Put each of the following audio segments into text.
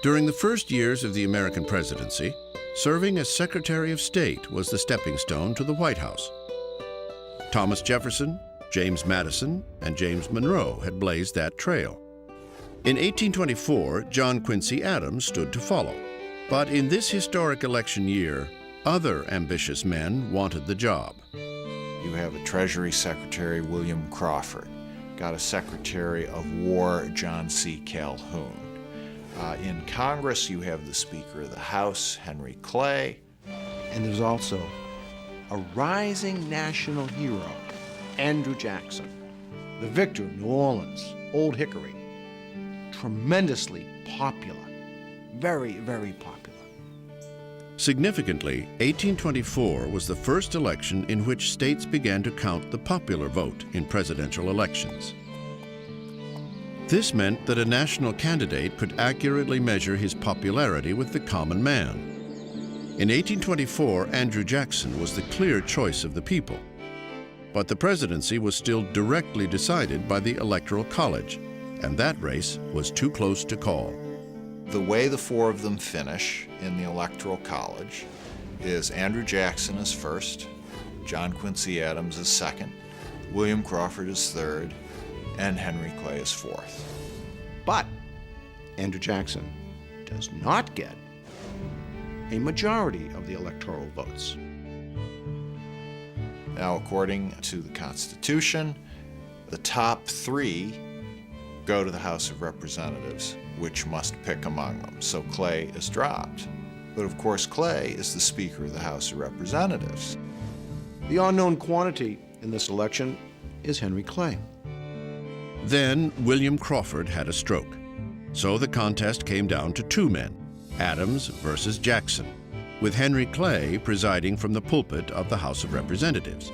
During the first years of the American presidency, serving as Secretary of State was the stepping stone to the White House. Thomas Jefferson, James Madison, and James Monroe had blazed that trail. In 1824, John Quincy Adams stood to follow. But in this historic election year, other ambitious men wanted the job. You have a Treasury Secretary, William Crawford. Got a Secretary of War, John C. Calhoun. In Congress, you have the Speaker of the House, Henry Clay. And there's also a rising national hero, Andrew Jackson, the victor of New Orleans, Old Hickory. Tremendously popular, very, very popular. Significantly, 1824 was the first election in which states began to count the popular vote in presidential elections. This meant that a national candidate could accurately measure his popularity with the common man. In 1824, Andrew Jackson was the clear choice of the people. But the presidency was still directly decided by the Electoral College, and that race was too close to call. The way the four of them finish in the Electoral College is Andrew Jackson is first, John Quincy Adams is second, William Crawford is third, and Henry Clay is fourth. But Andrew Jackson does not get a majority of the electoral votes. Now, according to the Constitution, the top three go to the House of Representatives, which must pick among them. So Clay is dropped. But of course, Clay is the Speaker of the House of Representatives. The unknown quantity in this election is Henry Clay. Then William Crawford had a stroke. So the contest came down to two men, Adams versus Jackson, with Henry Clay presiding from the pulpit of the House of Representatives.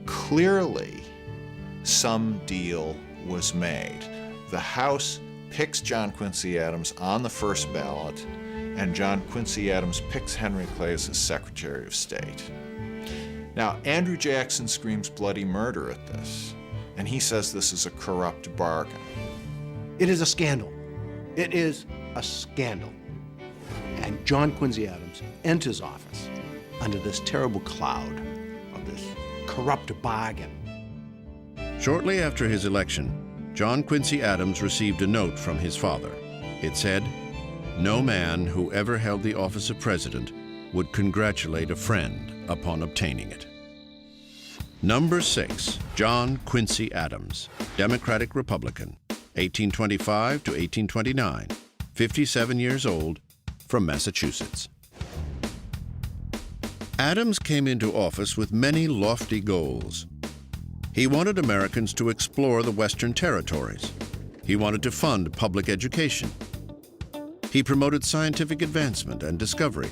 Clearly, some deal was made. The House picks John Quincy Adams on the first ballot, and John Quincy Adams picks Henry Clay as his Secretary of State. Now, Andrew Jackson screams bloody murder at this, and he says this is a corrupt bargain. It is a scandal. It is a scandal. And John Quincy Adams enters office under this terrible cloud of this corrupt bargain. Shortly after his election, John Quincy Adams received a note from his father. It said, "No man who ever held the office of president would congratulate a friend upon obtaining it." Number 6, John Quincy Adams, Democratic Republican, 1825 to 1829, 57 years old, from Massachusetts. Adams came into office with many lofty goals. He wanted Americans to explore the Western territories. He wanted to fund public education. He promoted scientific advancement and discovery.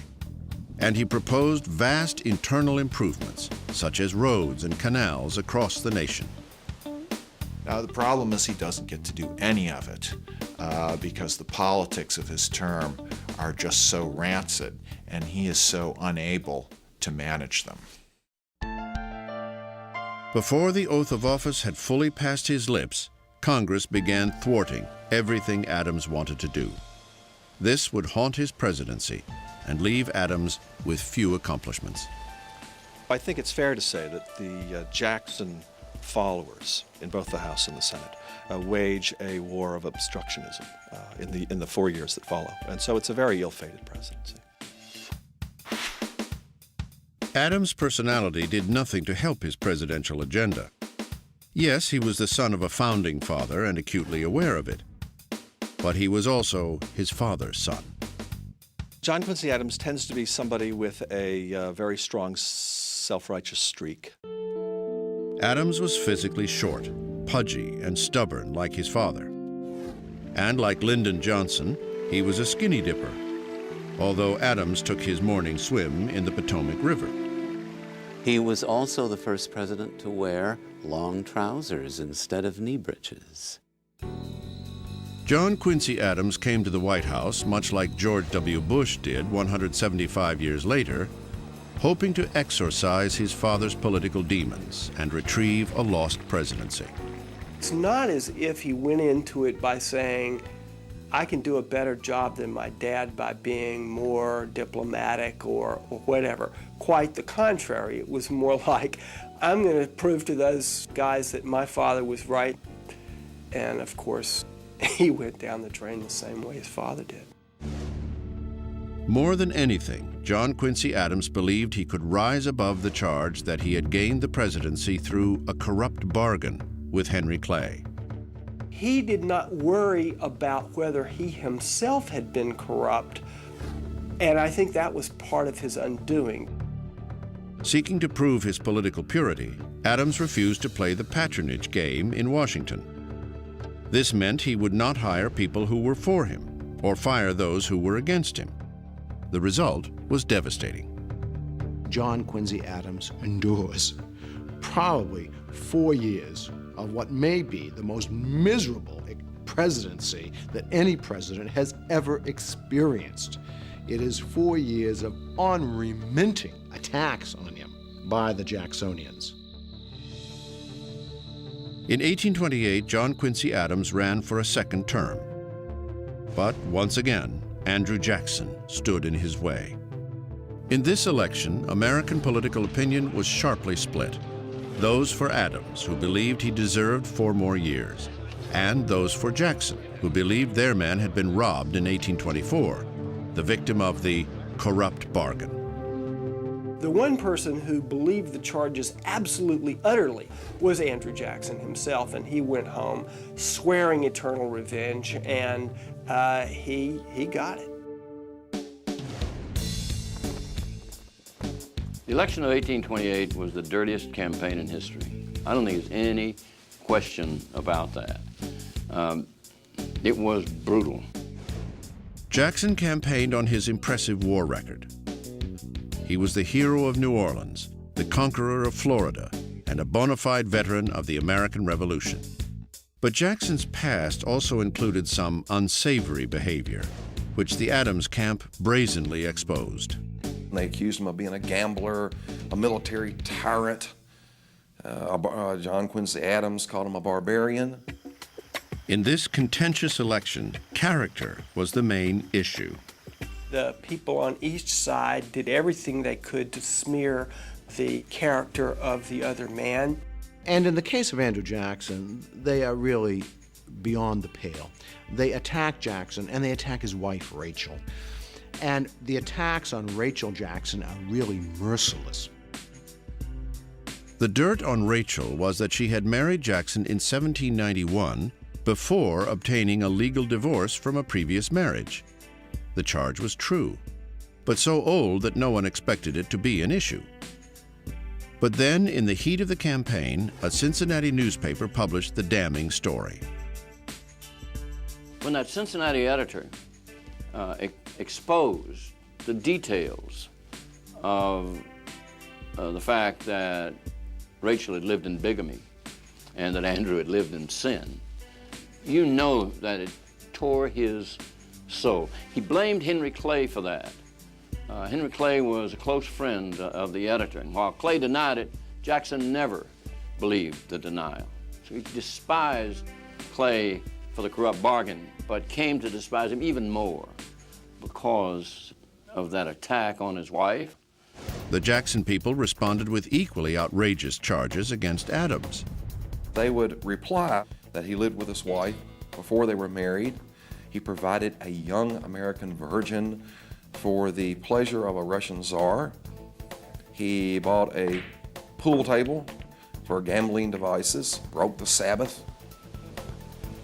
And he proposed vast internal improvements, such as roads and canals across the nation. Now, the problem is he doesn't get to do any of it because the politics of his term are just so rancid, and he is so unable to manage them. Before the oath of office had fully passed his lips, Congress began thwarting everything Adams wanted to do. This would haunt his presidency and leave Adams with few accomplishments. I think it's fair to say that the Jackson followers in both the House and the Senate wage a war of obstructionism in the 4 years that follow. And so it's a very ill-fated presidency. Adams' personality did nothing to help his presidential agenda. Yes, he was the son of a founding father and acutely aware of it. But he was also his father's son. John Quincy Adams tends to be somebody with a very strong self-righteous streak. Adams was physically short, pudgy, and stubborn like his father. And like Lyndon Johnson, he was a skinny dipper, although Adams took his morning swim in the Potomac River. He was also the first president to wear long trousers instead of knee breeches. John Quincy Adams came to the White House, much like George W. Bush did 175 years later, hoping to exorcise his father's political demons and retrieve a lost presidency. It's not as if he went into it by saying, I can do a better job than my dad by being more diplomatic or whatever. Quite the contrary. It was more like, I'm going to prove to those guys that my father was right. And of course, he went down the drain the same way his father did. More than anything, John Quincy Adams believed he could rise above the charge that he had gained the presidency through a corrupt bargain with Henry Clay. He did not worry about whether he himself had been corrupt, and I think that was part of his undoing. Seeking to prove his political purity, Adams refused to play the patronage game in Washington. This meant he would not hire people who were for him or fire those who were against him. The result was devastating. John Quincy Adams endures probably 4 years of what may be the most miserable presidency that any president has ever experienced. It is 4 years of unremitting attacks on him by the Jacksonians. In 1828, John Quincy Adams ran for a second term. But once again, Andrew Jackson stood in his way. In this election, American political opinion was sharply split. Those for Adams, who believed he deserved 4 more years, and those for Jackson, who believed their man had been robbed in 1824, the victim of the corrupt bargain. The one person who believed the charges absolutely, utterly, was Andrew Jackson himself, and he went home swearing eternal revenge, and he got it. The election of 1828 was the dirtiest campaign in history. I don't think there's any question about that. It was brutal. Jackson campaigned on his impressive war record. He was the hero of New Orleans, the conqueror of Florida, and a bona fide veteran of the American Revolution. But Jackson's past also included some unsavory behavior, which the Adams camp brazenly exposed. They accused him of being a gambler, a military tyrant. John Quincy Adams called him a barbarian. In this contentious election, character was the main issue. The people on each side did everything they could to smear the character of the other man. And in the case of Andrew Jackson, they are really beyond the pale. They attack Jackson, and they attack his wife, Rachel. And the attacks on Rachel Jackson are really merciless. The dirt on Rachel was that she had married Jackson in 1791 before obtaining a legal divorce from a previous marriage. The charge was true, but so old that no one expected it to be an issue. But then, in the heat of the campaign, a Cincinnati newspaper published the damning story. When that Cincinnati editor exposed the details of the fact that Rachel had lived in bigamy and that Andrew had lived in sin, you know that it tore his soul. He blamed Henry Clay for that. Henry Clay was a close friend of the editor, and while Clay denied it, Jackson never believed the denial. So he despised Clay for the corrupt bargain, but came to despise him even more because of that attack on his wife. The Jackson people responded with equally outrageous charges against Adams. They would reply that he lived with his wife before they were married. He provided a young American virgin for the pleasure of a Russian czar. He bought a pool table for gambling devices, broke the Sabbath.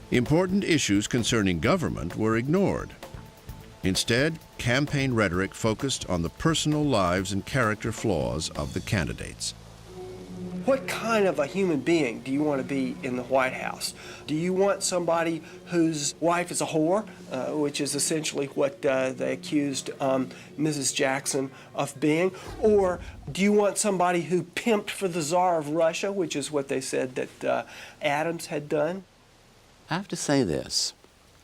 Important issues concerning government were ignored. Instead, campaign rhetoric focused on the personal lives and character flaws of the candidates. What kind of a human being do you want to be in the White House? Do you want somebody whose wife is a whore, which is essentially what they accused Mrs. Jackson of being? Or do you want somebody who pimped for the Tsar of Russia, which is what they said that Adams had done? I have to say this.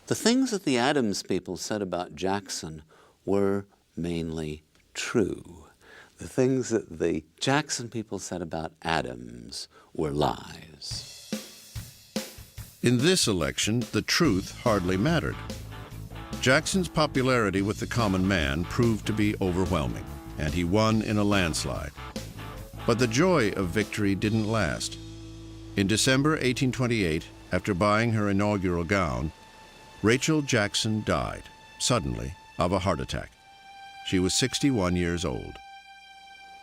The things that the Adams people said about Jackson were mainly true. The things that the Jackson people said about Adams were lies. In this election, the truth hardly mattered. Jackson's popularity with the common man proved to be overwhelming, and he won in a landslide. But the joy of victory didn't last. In December 1828, after buying her inaugural gown, Rachel Jackson died, suddenly, of a heart attack. She was 61 years old.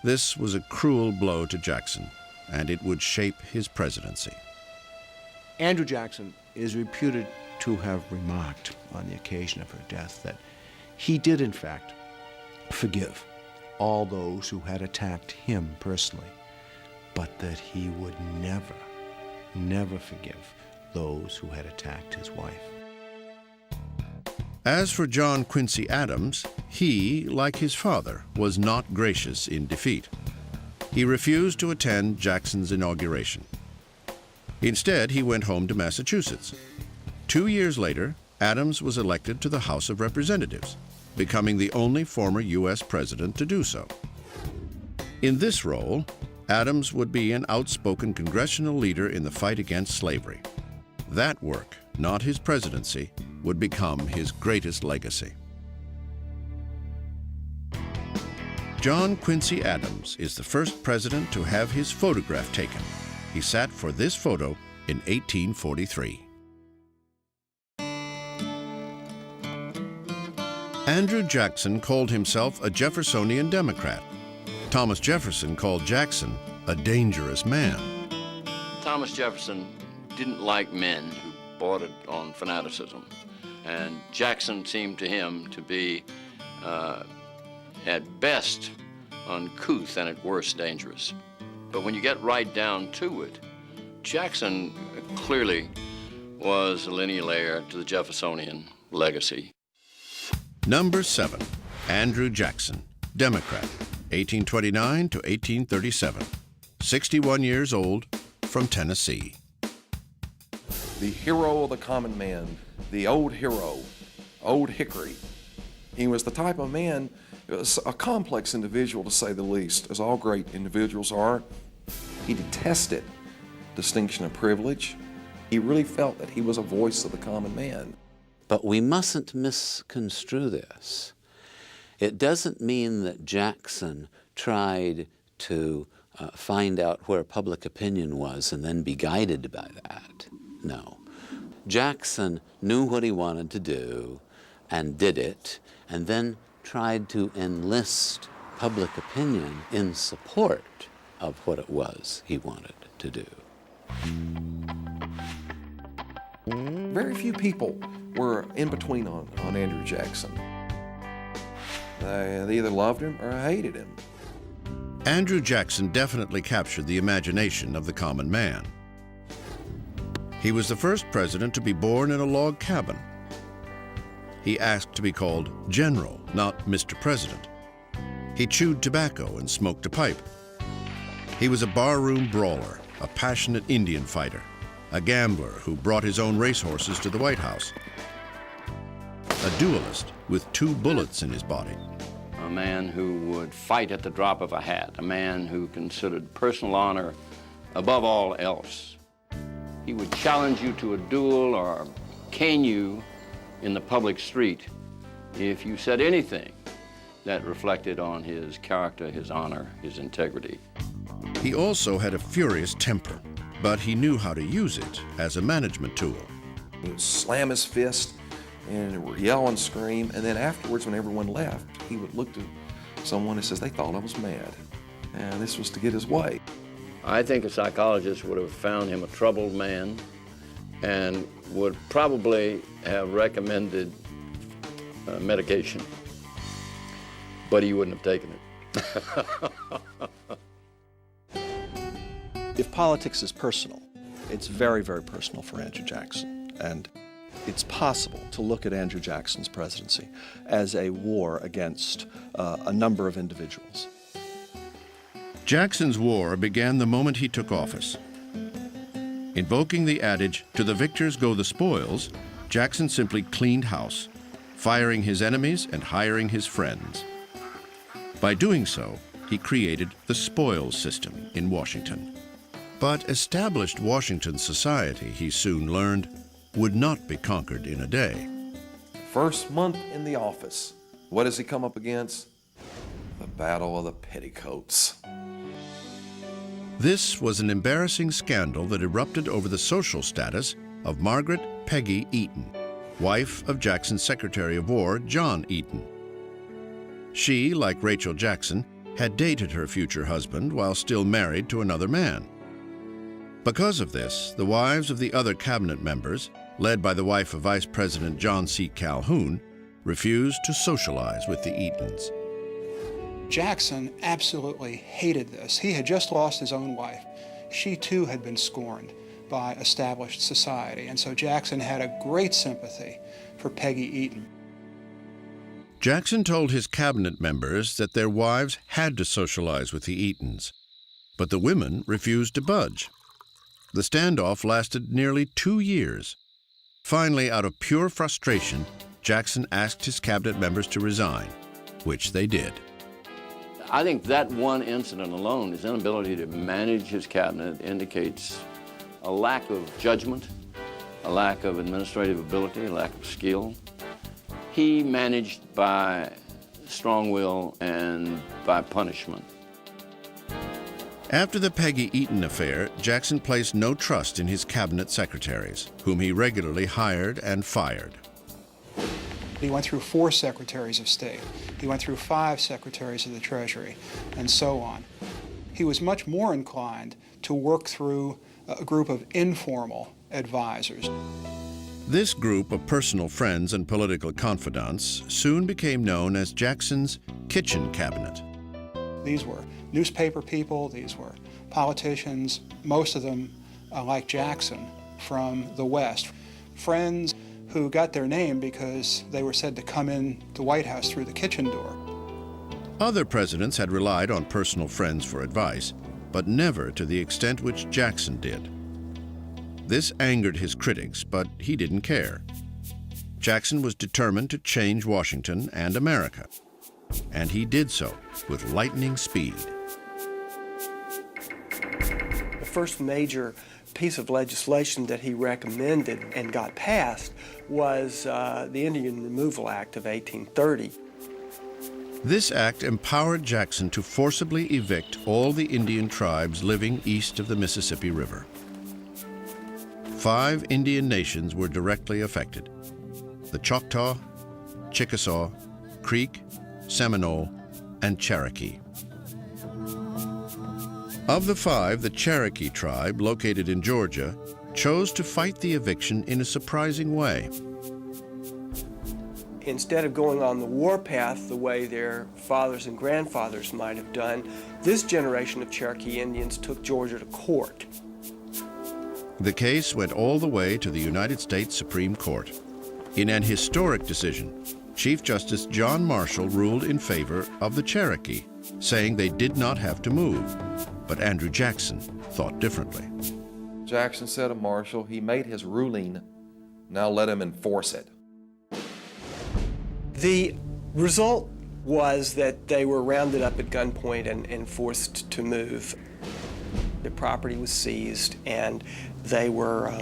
This was a cruel blow to Jackson, and it would shape his presidency. Andrew Jackson is reputed to have remarked on the occasion of her death that he did, in fact, forgive all those who had attacked him personally, but that he would never, never forgive those who had attacked his wife. As for John Quincy Adams, he, like his father, was not gracious in defeat. He refused to attend Jackson's inauguration. Instead, he went home to Massachusetts. 2 years later, Adams was elected to the House of Representatives, becoming the only former U.S. president to do so. In this role, Adams would be an outspoken congressional leader in the fight against slavery. That work, not his presidency, would become his greatest legacy. John Quincy Adams is the first president to have his photograph taken. He sat for this photo in 1843. Andrew Jackson called himself a Jeffersonian Democrat. Thomas Jefferson called Jackson a dangerous man. Thomas Jefferson didn't like men who bordered on fanaticism, and Jackson seemed to him to be, at best, uncouth and at worst dangerous. But when you get right down to it, Jackson clearly was a lineal heir to the Jeffersonian legacy. Number 7, Andrew Jackson, Democrat, 1829 to 1837, 61 years old, from Tennessee. The hero of the common man, the old hero, Old Hickory. He was the type of man, a complex individual to say the least, as all great individuals are. He detested distinction of privilege. He really felt that he was a voice of the common man. But we mustn't misconstrue this. It doesn't mean that Jackson tried to find out where public opinion was and then be guided by that. No. Jackson knew what he wanted to do and did it, and then tried to enlist public opinion in support of what it was he wanted to do. Very few people were in between on Andrew Jackson. They either loved him or hated him. Andrew Jackson definitely captured the imagination of the common man. He was the first president to be born in a log cabin. He asked to be called General, not Mr. President. He chewed tobacco and smoked a pipe. He was a barroom brawler, a passionate Indian fighter, a gambler who brought his own racehorses to the White House, a duelist with 2 bullets in his body. A man who would fight at the drop of a hat, a man who considered personal honor above all else. He would challenge you to a duel or cane you in the public street if you said anything that reflected on his character, his honor, his integrity. He also had a furious temper, but he knew how to use it as a management tool. He would slam his fist and yell and scream, and then afterwards, when everyone left, he would look to someone and says they thought I was mad, and this was to get his way. I think a psychologist would have found him a troubled man and would probably have recommended medication, but he wouldn't have taken it. If politics is personal, it's very, very personal for Andrew Jackson. And it's possible to look at Andrew Jackson's presidency as a war against a number of individuals. Jackson's war began the moment he took office. Invoking the adage, "To the victors go the spoils," Jackson simply cleaned house, firing his enemies and hiring his friends. By doing so, he created the spoils system in Washington. But established Washington society, he soon learned, would not be conquered in a day. First month in the office, what does he come up against? The Battle of the Petticoats. This was an embarrassing scandal that erupted over the social status of Margaret Peggy Eaton, wife of Jackson's Secretary of War, John Eaton. She, like Rachel Jackson, had dated her future husband while still married to another man. Because of this, the wives of the other cabinet members, led by the wife of Vice President John C. Calhoun, refused to socialize with the Eatons. Jackson absolutely hated this. He had just lost his own wife. She too had been scorned by established society, and so Jackson had a great sympathy for Peggy Eaton. Jackson told his cabinet members that their wives had to socialize with the Eatons, but the women refused to budge. The standoff lasted nearly 2 years. Finally, out of pure frustration, Jackson asked his cabinet members to resign, which they did. I think that one incident alone, his inability to manage his cabinet, indicates a lack of judgment, a lack of administrative ability, a lack of skill. He managed by strong will and by punishment. After the Peggy Eaton affair, Jackson placed no trust in his cabinet secretaries, whom he regularly hired and fired. He went through 4 secretaries of state. He went through 5 secretaries of the Treasury, and so on. He was much more inclined to work through a group of informal advisors. This group of personal friends and political confidants soon became known as Jackson's kitchen cabinet. These were newspaper people, these were politicians, most of them, like Jackson, from the West. Friends who got their name because they were said to come in the White House through the kitchen door. Other presidents had relied on personal friends for advice, but never to the extent which Jackson did. This angered his critics, but he didn't care. Jackson was determined to change Washington and America, and he did so with lightning speed. The first major piece of legislation that he recommended and got passed was the Indian Removal Act of 1830. This act empowered Jackson to forcibly evict all the Indian tribes living east of the Mississippi River. 5 Indian nations were directly affected: the Choctaw, Chickasaw, Creek, Seminole, and Cherokee. Of the 5, the Cherokee tribe, located in Georgia, chose to fight the eviction in a surprising way. Instead of going on the warpath the way their fathers and grandfathers might have done, this generation of Cherokee Indians took Georgia to court. The case went all the way to the United States Supreme Court. In an historic decision, Chief Justice John Marshall ruled in favor of the Cherokee, saying they did not have to move. But Andrew Jackson thought differently. Jackson said of Marshall, he made his ruling, now let him enforce it. The result was that they were rounded up at gunpoint and forced to move. Their property was seized, and they were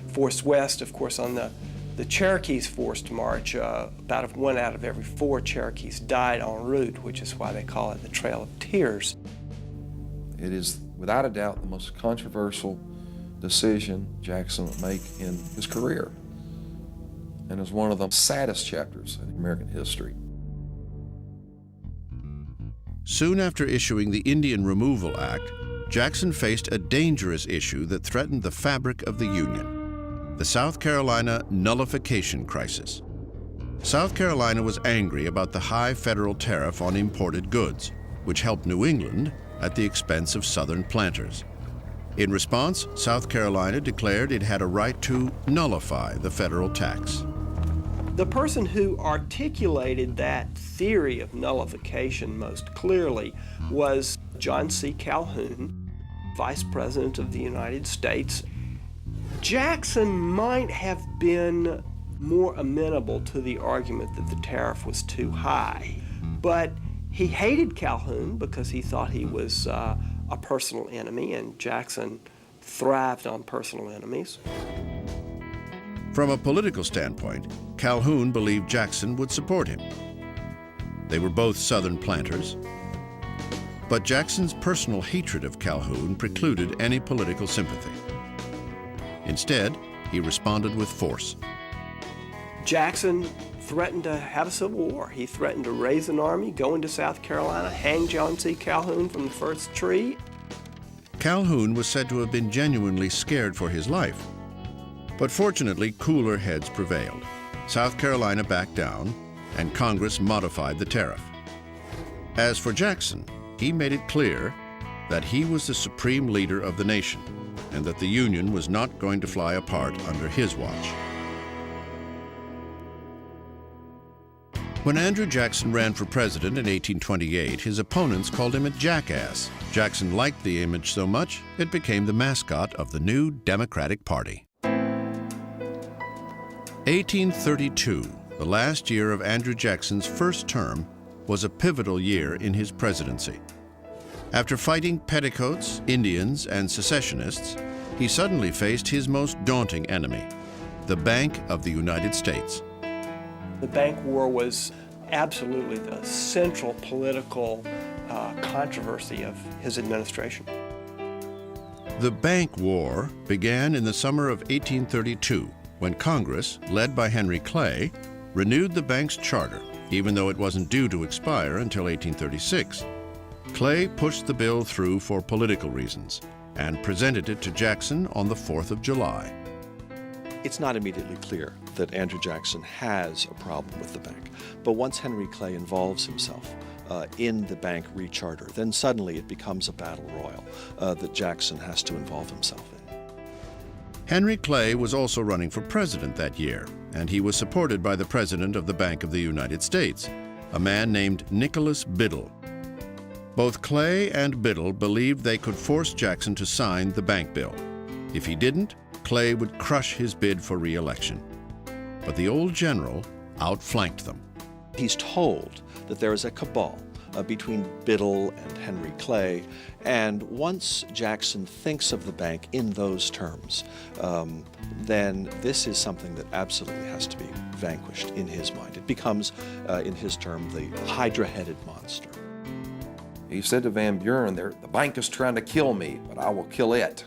forced west. Of course, on the Cherokees' forced march, about 1 out of every 4 Cherokees died en route, which is why they call it the Trail of Tears. It is, without a doubt, the most controversial decision Jackson would make in his career, and is one of the saddest chapters in American history. Soon after issuing the Indian Removal Act, Jackson faced a dangerous issue that threatened the fabric of the Union: the South Carolina nullification crisis. South Carolina was angry about the high federal tariff on imported goods, which helped New England at the expense of Southern planters. In response, South Carolina declared it had a right to nullify the federal tax. The person who articulated that theory of nullification most clearly was John C. Calhoun, Vice President of the United States. Jackson might have been more amenable to the argument that the tariff was too high, but he hated Calhoun because he thought he was a personal enemy, and Jackson thrived on personal enemies. From a political standpoint, Calhoun believed Jackson would support him. They were both Southern planters, but Jackson's personal hatred of Calhoun precluded any political sympathy. Instead, he responded with force. Jackson threatened to have a civil war. He threatened to raise an army, go into South Carolina, hang John C. Calhoun from the first tree. Calhoun was said to have been genuinely scared for his life. But fortunately, cooler heads prevailed. South Carolina backed down, and Congress modified the tariff. As for Jackson, he made it clear that he was the supreme leader of the nation, and that the Union was not going to fly apart under his watch. When Andrew Jackson ran for president in 1828, his opponents called him a jackass. Jackson liked the image so much, it became the mascot of the new Democratic Party. 1832, the last year of Andrew Jackson's first term, was a pivotal year in his presidency. After fighting petticoats, Indians, and secessionists, he suddenly faced his most daunting enemy, the Bank of the United States. The bank war was absolutely the central political controversy of his administration. The Bank War began in the summer of 1832, when Congress, led by Henry Clay, renewed the bank's charter, even though it wasn't due to expire until 1836. Clay pushed the bill through for political reasons and presented it to Jackson on the 4th of July. It's not immediately clear that Andrew Jackson has a problem with the bank. But once Henry Clay involves himself in the bank recharter, then suddenly it becomes a battle royal that Jackson has to involve himself in. Henry Clay was also running for president that year, and he was supported by the president of the Bank of the United States, a man named Nicholas Biddle. Both Clay and Biddle believed they could force Jackson to sign the bank bill. If he didn't, Clay would crush his bid for re-election. But the old general outflanked them. He's told that there is a cabal between Biddle and Henry Clay, and once Jackson thinks of the bank in those terms, then this is something that absolutely has to be vanquished in his mind. It becomes, in his term, the hydra-headed monster. He said to Van Buren, the bank is trying to kill me, but I will kill it.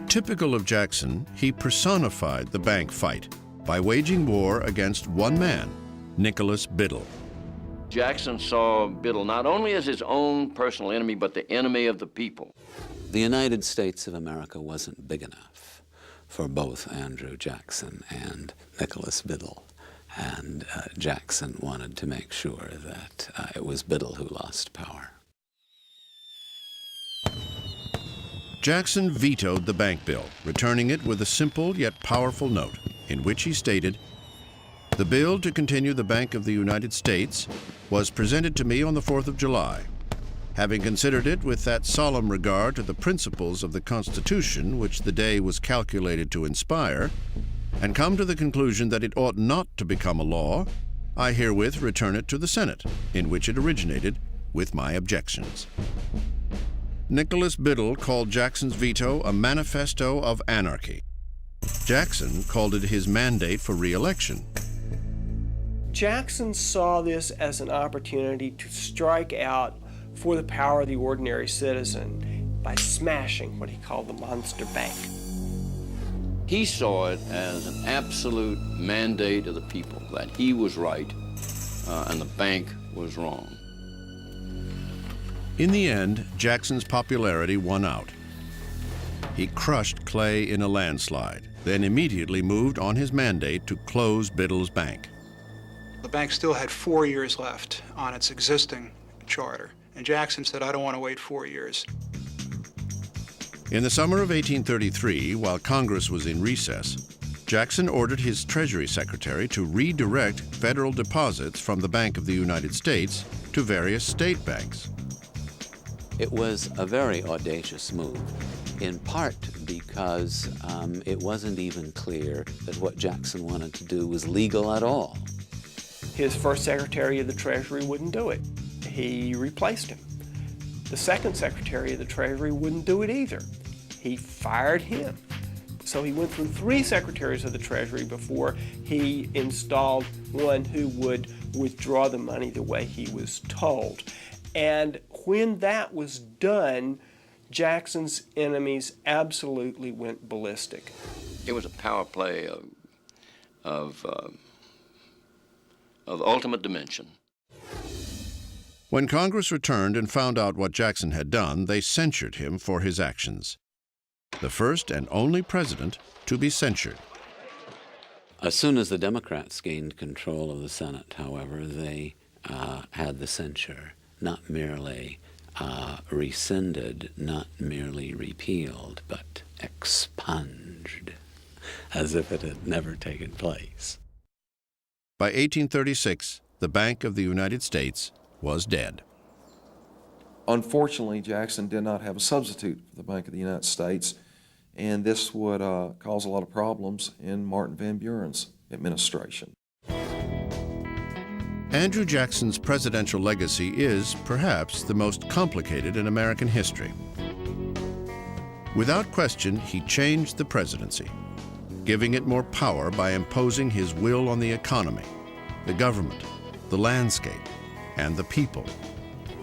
Typical of Jackson, he personified the bank fight by waging war against one man, Nicholas Biddle. Jackson saw Biddle not only as his own personal enemy, but the enemy of the people. The United States of America wasn't big enough for both Andrew Jackson and Nicholas Biddle. And Jackson wanted to make sure that it was Biddle who lost power. Jackson vetoed the bank bill, returning it with a simple yet powerful note, in which he stated, "The bill to continue the Bank of the United States was presented to me on the 4th of July. Having considered it with that solemn regard to the principles of the Constitution which the day was calculated to inspire, and come to the conclusion that it ought not to become a law, I herewith return it to the Senate, in which it originated, with my objections." Nicholas Biddle called Jackson's veto a manifesto of anarchy. Jackson called it his mandate for re-election. Jackson saw this as an opportunity to strike out for the power of the ordinary citizen by smashing what he called the monster bank. He saw it as an absolute mandate of the people, that he was right and the bank was wrong. In the end, Jackson's popularity won out. He crushed Clay in a landslide, then immediately moved on his mandate to close Biddle's bank. The bank still had 4 years left on its existing charter, and Jackson said, "I don't want to wait 4 years." In the summer of 1833, while Congress was in recess, Jackson ordered his Treasury Secretary to redirect federal deposits from the Bank of the United States to various state banks. It was a very audacious move, in part because it wasn't even clear that what Jackson wanted to do was legal at all. His first Secretary of the Treasury wouldn't do it. He replaced him. The second Secretary of the Treasury wouldn't do it either. He fired him. So he went through 3 secretaries of the Treasury before he installed one who would withdraw the money the way he was told. And when that was done, Jackson's enemies absolutely went ballistic. It was a power play of ultimate dimension. When Congress returned and found out what Jackson had done, they censured him for his actions. The first and only president to be censured. As soon as the Democrats gained control of the Senate, however, they had the censure not merely rescinded, not merely repealed, but expunged, as if it had never taken place. By 1836, the Bank of the United States was dead. Unfortunately, Jackson did not have a substitute for the Bank of the United States, and this would cause a lot of problems in Martin Van Buren's administration. Andrew Jackson's presidential legacy is, perhaps, the most complicated in American history. Without question, he changed the presidency, giving it more power by imposing his will on the economy, the government, the landscape, and the people.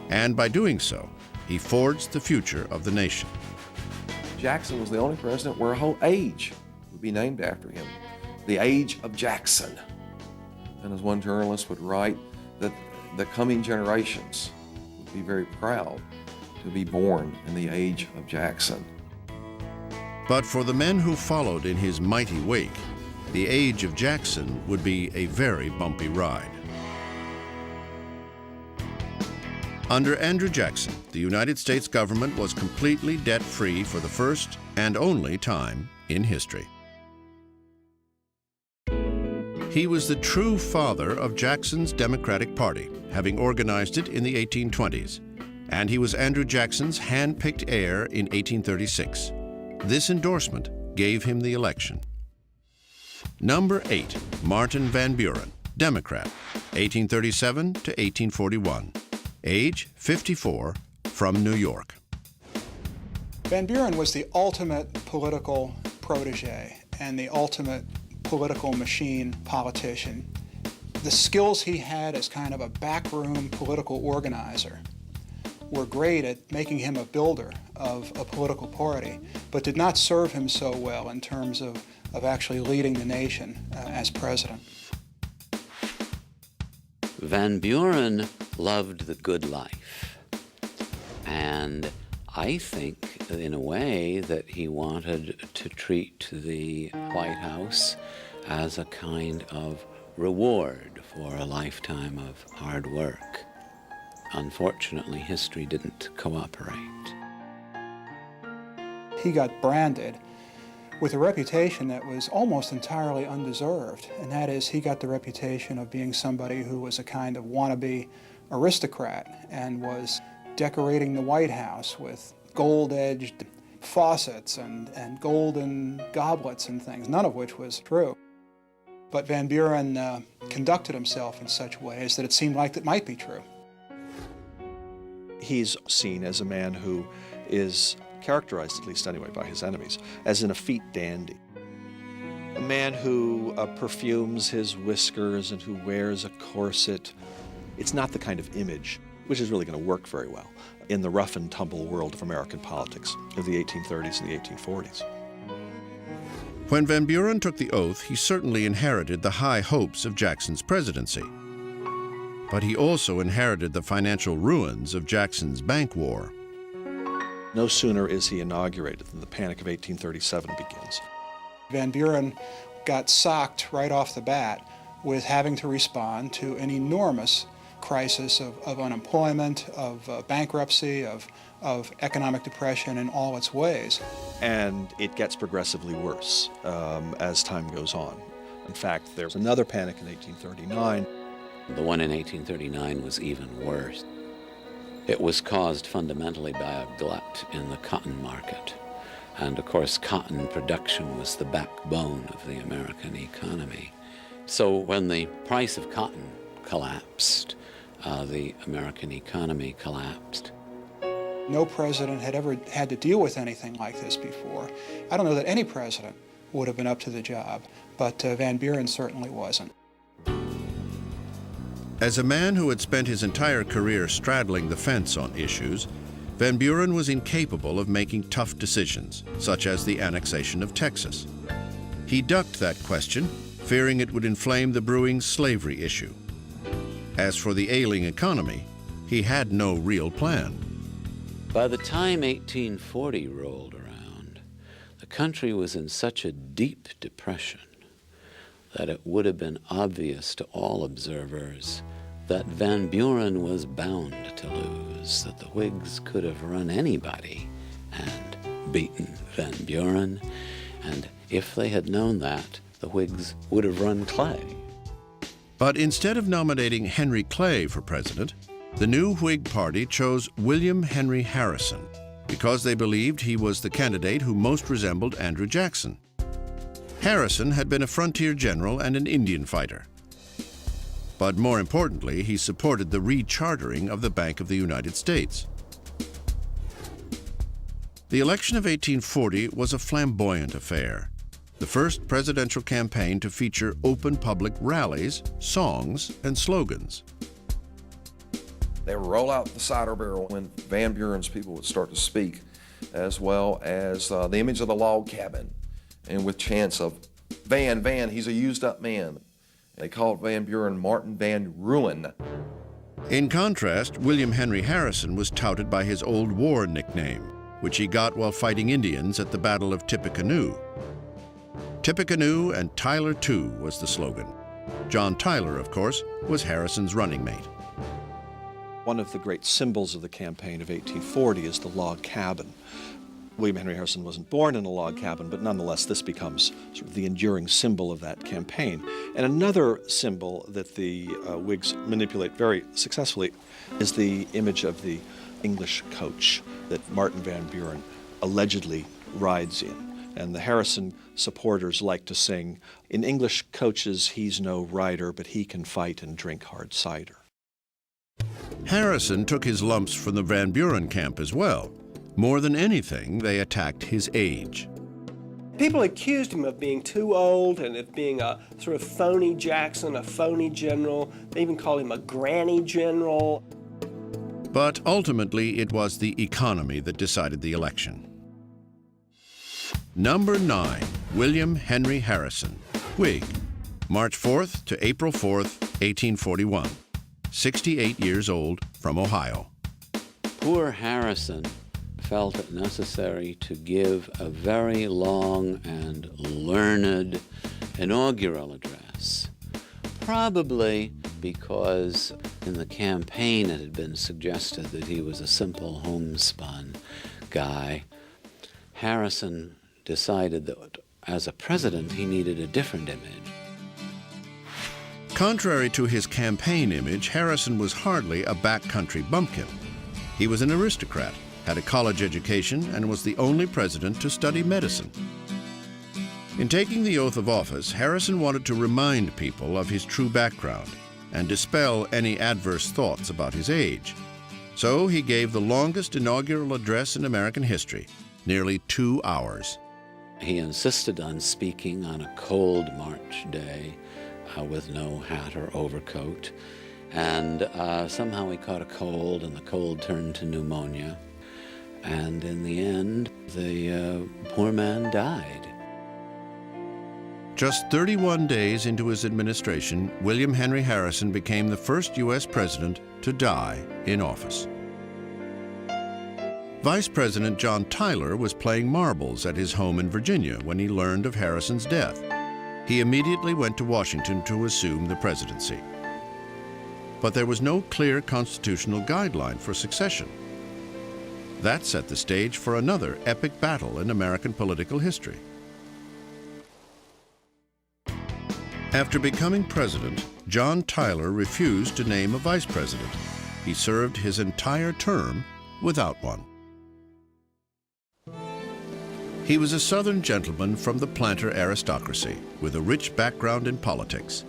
And by doing so, he forged the future of the nation. Jackson was the only president where a whole age would be named after him, the age of Jackson. And as one journalist would write, that the coming generations would be very proud to be born in the age of Jackson. But for the men who followed in his mighty wake, the age of Jackson would be a very bumpy ride. Under Andrew Jackson, the United States government was completely debt-free for the first and only time in history. He was the true father of Jackson's Democratic Party, having organized it in the 1820s, and he was Andrew Jackson's hand-picked heir in 1836. This endorsement gave him the election. Number 8, Martin Van Buren, Democrat, 1837 to 1841. Age 54, from New York. Van Buren was the ultimate political protege and the ultimate political machine politician. The skills he had as kind of a backroom political organizer were great at making him a builder of a political party, but did not serve him so well in terms of actually leading the nation as president. Van Buren loved the good life, and I think in a way that he wanted to treat the White House as a kind of reward for a lifetime of hard work. Unfortunately, history didn't cooperate. He got branded with a reputation that was almost entirely undeserved, and that is he got the reputation of being somebody who was a kind of wannabe aristocrat and was decorating the White House with gold-edged faucets and golden goblets and things, none of which was true. But Van Buren conducted himself in such ways that it seemed like that might be true. He's seen as a man who is characterized, at least anyway, by his enemies, as an effete dandy. A man who perfumes his whiskers and who wears a corset. It's not the kind of image which is really going to work very well in the rough and tumble world of American politics of the 1830s and the 1840s. When Van Buren took the oath, he certainly inherited the high hopes of Jackson's presidency. But he also inherited the financial ruins of Jackson's bank war. No sooner is he inaugurated than the Panic of 1837 begins. Van Buren got socked right off the bat with having to respond to an enormous crisis of unemployment, of bankruptcy, of economic depression in all its ways. And it gets progressively worse as time goes on. In fact, there's another panic in 1839. The one in 1839 was even worse. It was caused fundamentally by a glut in the cotton market. And of course, cotton production was the backbone of the American economy. So when the price of cotton collapsed, the American economy collapsed. No president had ever had to deal with anything like this before. I don't know that any president would have been up to the job, but Van Buren certainly wasn't. As a man who had spent his entire career straddling the fence on issues, Van Buren was incapable of making tough decisions, such as the annexation of Texas. He ducked that question, fearing it would inflame the brewing slavery issue. As for the ailing economy, he had no real plan. By the time 1840 rolled around, the country was in such a deep depression that it would have been obvious to all observers that Van Buren was bound to lose, that the Whigs could have run anybody and beaten Van Buren, and if they had known that, the Whigs would have run Clay. But instead of nominating Henry Clay for president, the new Whig Party chose William Henry Harrison because they believed he was the candidate who most resembled Andrew Jackson. Harrison had been a frontier general and an Indian fighter. But more importantly, he supported the rechartering of the Bank of the United States. The election of 1840 was a flamboyant affair, the first presidential campaign to feature open public rallies, songs, and slogans. They would roll out the cider barrel when Van Buren's people would start to speak, as well as the image of the log cabin, and with chants of, "Van, Van, he's a used-up man." They called Van Buren Martin Van Ruin. In contrast, William Henry Harrison was touted by his old war nickname, which he got while fighting Indians at the Battle of Tippecanoe. Tippecanoe and Tyler too was the slogan. John Tyler, of course, was Harrison's running mate. One of the great symbols of the campaign of 1840 is the log cabin. William Henry Harrison wasn't born in a log cabin, but nonetheless this becomes sort of the enduring symbol of that campaign. And another symbol that the Whigs manipulate very successfully is the image of the English coach that Martin Van Buren allegedly rides in. And the Harrison supporters like to sing, "In English coaches he's no rider, but he can fight and drink hard cider." Harrison took his lumps from the Van Buren camp as well. More than anything, they attacked his age. People accused him of being too old and of being a sort of phony Jackson, a phony general. They even called him a granny general. But ultimately, it was the economy that decided the election. Number 9, William Henry Harrison, Whig, March 4th to April 4th, 1841, 68 years old, from Ohio. Poor Harrison felt it necessary to give a very long and learned inaugural address, probably because in the campaign it had been suggested that he was a simple homespun guy. Harrison decided that as a president he needed a different image. Contrary to his campaign image, Harrison was hardly a backcountry bumpkin. He was an aristocrat, had a college education, and was the only president to study medicine. In taking the oath of office, Harrison wanted to remind people of his true background and dispel any adverse thoughts about his age. So he gave the longest inaugural address in American history, nearly 2 hours. He insisted on speaking on a cold March day with no hat or overcoat, and somehow he caught a cold, and the cold turned to pneumonia. And in the end, the poor man died. Just 31 days into his administration, William Henry Harrison became the first U.S. president to die in office. Vice President John Tyler was playing marbles at his home in Virginia when he learned of Harrison's death. He immediately went to Washington to assume the presidency. But there was no clear constitutional guideline for succession. That set the stage for another epic battle in American political history. After becoming president, John Tyler refused to name a vice president. He served his entire term without one. He was a Southern gentleman from the planter aristocracy with a rich background in politics.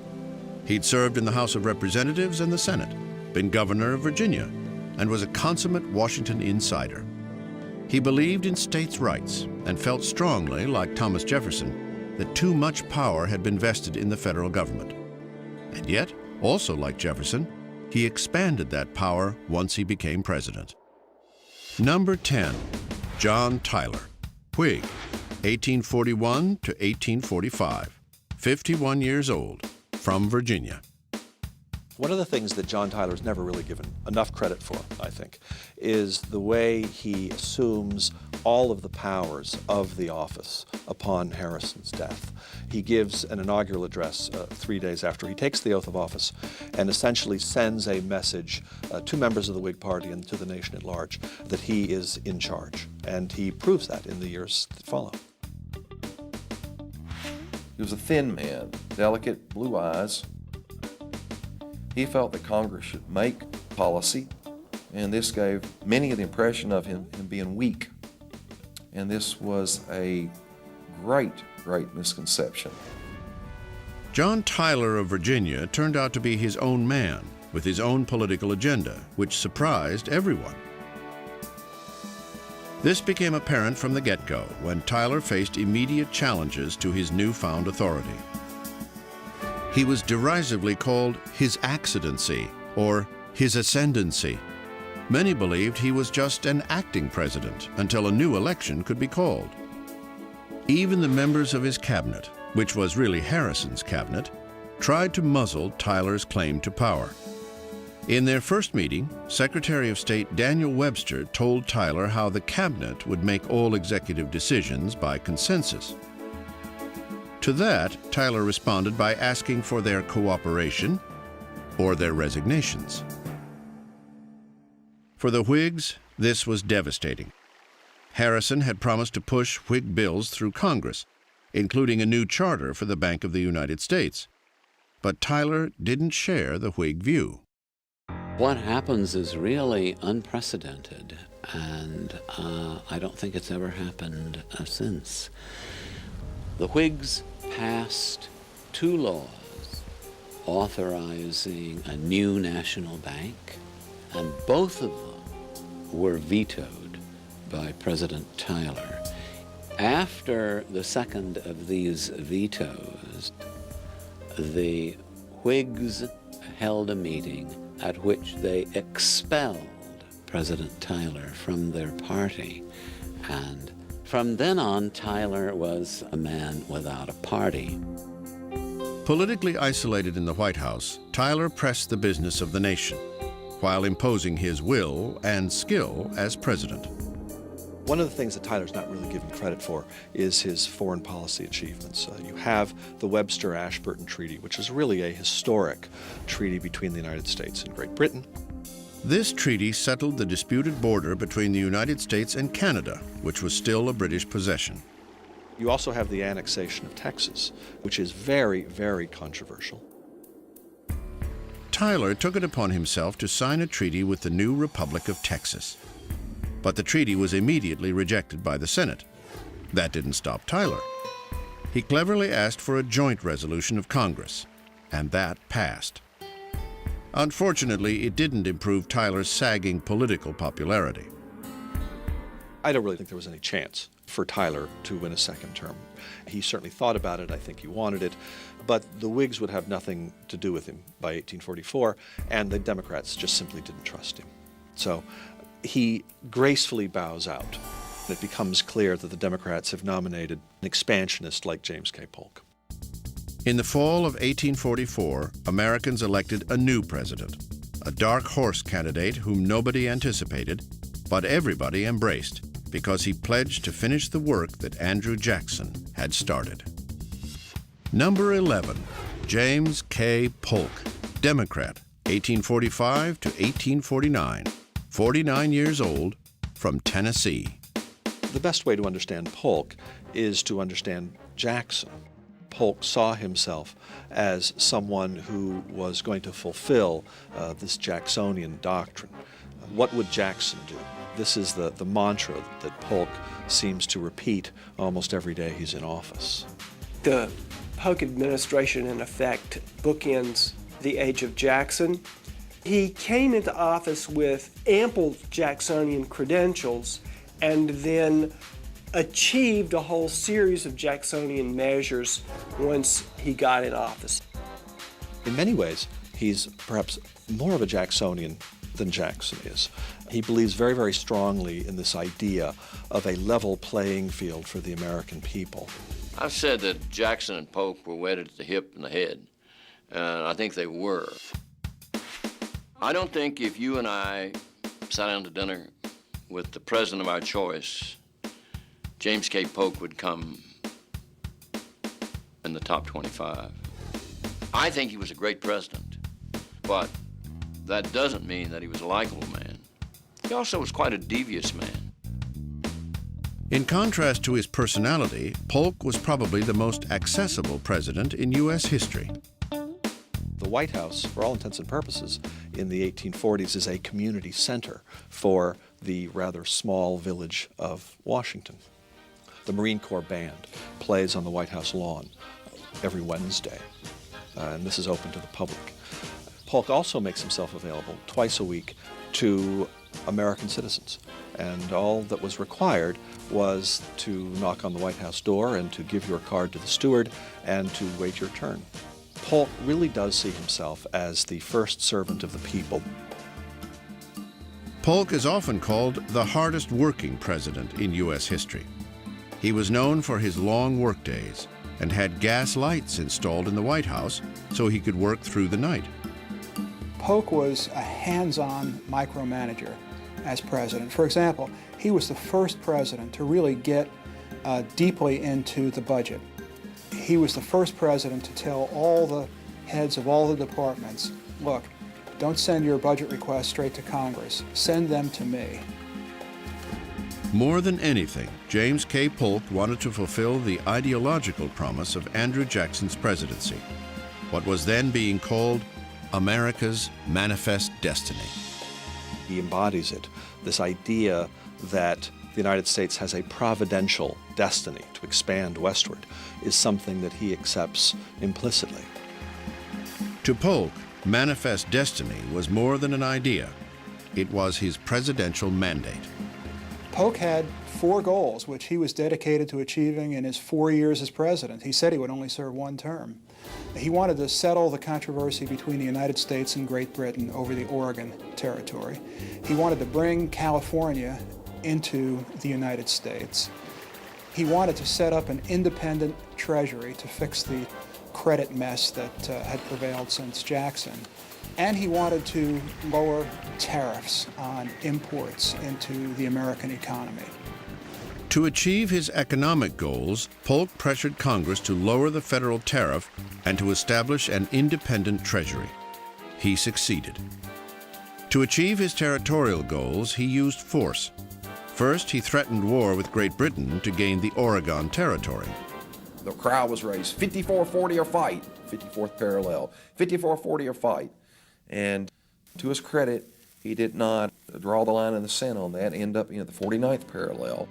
He'd served in the House of Representatives and the Senate, been governor of Virginia, and was a consummate Washington insider. He believed in states' rights and felt strongly, like Thomas Jefferson, that too much power had been vested in the federal government. And yet, also like Jefferson, he expanded that power once he became president. Number 10, John Tyler, Whig, 1841 to 1845, 51 years old, from Virginia. One of the things that John Tyler's never really given enough credit for, I think, is the way he assumes all of the powers of the office upon Harrison's death. He gives an inaugural address 3 days after he takes the oath of office and essentially sends a message to members of the Whig Party and to the nation at large that he is in charge. And he proves that in the years that follow. He was a thin man, delicate, blue eyes. He felt that Congress should make policy, and this gave many the impression of him being weak. And this was a great misconception. John Tyler of Virginia turned out to be his own man, with his own political agenda, which surprised everyone. This became apparent from the get-go when Tyler faced immediate challenges to his newfound authority. He was derisively called His Accidency or His Ascendancy. Many believed he was just an acting president until a new election could be called. Even the members of his cabinet, which was really Harrison's cabinet, tried to muzzle Tyler's claim to power. In their first meeting, Secretary of State Daniel Webster told Tyler how the cabinet would make all executive decisions by consensus. To that, Tyler responded by asking for their cooperation or their resignations. For the Whigs, this was devastating. Harrison had promised to push Whig bills through Congress, including a new charter for the Bank of the United States. But Tyler didn't share the Whig view. What happens is really unprecedented, and I don't think it's ever happened since. The Whigs passed 2 laws authorizing a new national bank, and both of them were vetoed by President Tyler. After the second of these vetoes, the Whigs held a meeting at which they expelled President Tyler from their party, and from then on, Tyler was a man without a party. Politically isolated in the White House, Tyler pressed the business of the nation, while imposing his will and skill as president. One of the things that Tyler's not really given credit for is his foreign policy achievements. You have the Webster-Ashburton Treaty, which is really a historic treaty between the United States and Great Britain. This treaty settled the disputed border between the United States and Canada, which was still a British possession. You also have the annexation of Texas, which is very, very controversial. Tyler took it upon himself to sign a treaty with the new Republic of Texas. But the treaty was immediately rejected by the Senate. That didn't stop Tyler. He cleverly asked for a joint resolution of Congress, and that passed. Unfortunately, it didn't improve Tyler's sagging political popularity. I don't really think there was any chance for Tyler to win a second term. He certainly thought about it. I think he wanted it. But the Whigs would have nothing to do with him by 1844, and the Democrats just simply didn't trust him. So he gracefully bows out. It becomes clear that the Democrats have nominated an expansionist like James K. Polk. In the fall of 1844, Americans elected a new president, a dark horse candidate whom nobody anticipated, but everybody embraced because he pledged to finish the work that Andrew Jackson had started. Number 11, James K. Polk, Democrat, 1845 to 1849, 49 years old, from Tennessee. The best way to understand Polk is to understand Jackson. Polk saw himself as someone who was going to fulfill this Jacksonian doctrine. What would Jackson do? This is the mantra that Polk seems to repeat almost every day he's in office. The Polk administration, in effect, bookends the age of Jackson. He came into office with ample Jacksonian credentials and then achieved a whole series of Jacksonian measures once he got in office. In many ways, he's perhaps more of a Jacksonian than Jackson is. He believes very, very strongly in this idea of a level playing field for the American people. I've said that Jackson and Polk were wedded at the hip and the head, and I think they were. I don't think if you and I sat down to dinner with the president of our choice, James K. Polk would come in the top 25. I think he was a great president, but that doesn't mean that he was a likable man. He also was quite a devious man. In contrast to his personality, Polk was probably the most accessible president in U.S. history. The White House, for all intents and purposes, in the 1840s is a community center for the rather small village of Washington. The Marine Corps Band plays on the White House lawn every Wednesday, and this is open to the public. Polk also makes himself available twice a week to American citizens, and all that was required was to knock on the White House door and to give your card to the steward and to wait your turn. Polk really does see himself as the first servant of the people. Polk is often called the hardest working president in U.S. history. He was known for his long workdays and had gas lights installed in the White House so he could work through the night. Polk was a hands-on micromanager as president. For example, he was the first president to really get deeply into the budget. He was the first president to tell all the heads of all the departments, look, don't send your budget requests straight to Congress, send them to me. More than anything, James K. Polk wanted to fulfill the ideological promise of Andrew Jackson's presidency, what was then being called America's manifest destiny. He embodies it, this idea that the United States has a providential destiny to expand westward is something that he accepts implicitly. To Polk, manifest destiny was more than an idea. It was his presidential mandate. Polk had 4 goals, which he was dedicated to achieving in his 4 years as president. He said he would only serve 1 term. He wanted to settle the controversy between the United States and Great Britain over the Oregon Territory. He wanted to bring California into the United States. He wanted to set up an independent treasury to fix the credit mess that had prevailed since Jackson. And he wanted to lower tariffs on imports into the American economy. To achieve his economic goals, Polk pressured Congress to lower the federal tariff and to establish an independent treasury. He succeeded. To achieve his territorial goals, he used force. First, he threatened war with Great Britain to gain the Oregon Territory. The crowd was raised, 54-40 or fight, 54th parallel, 54-40 or fight. And to his credit, he did not draw the line in the sand on that, end up in the 49th parallel.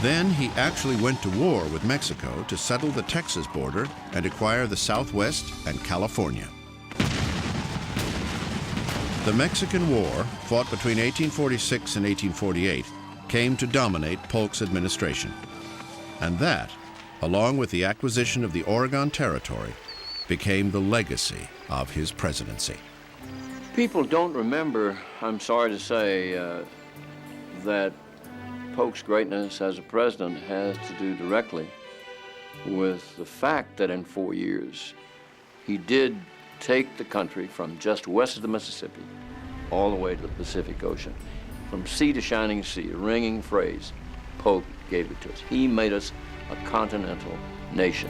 Then he actually went to war with Mexico to settle the Texas border and acquire the Southwest and California. The Mexican War, fought between 1846 and 1848, came to dominate Polk's administration. And that, along with the acquisition of the Oregon Territory, became the legacy of his presidency. People don't remember, I'm sorry to say, that Polk's greatness as a president has to do directly with the fact that in 4 years, he did take the country from just west of the Mississippi all the way to the Pacific Ocean. From sea to shining sea, a ringing phrase, Polk gave it to us. He made us a continental nation.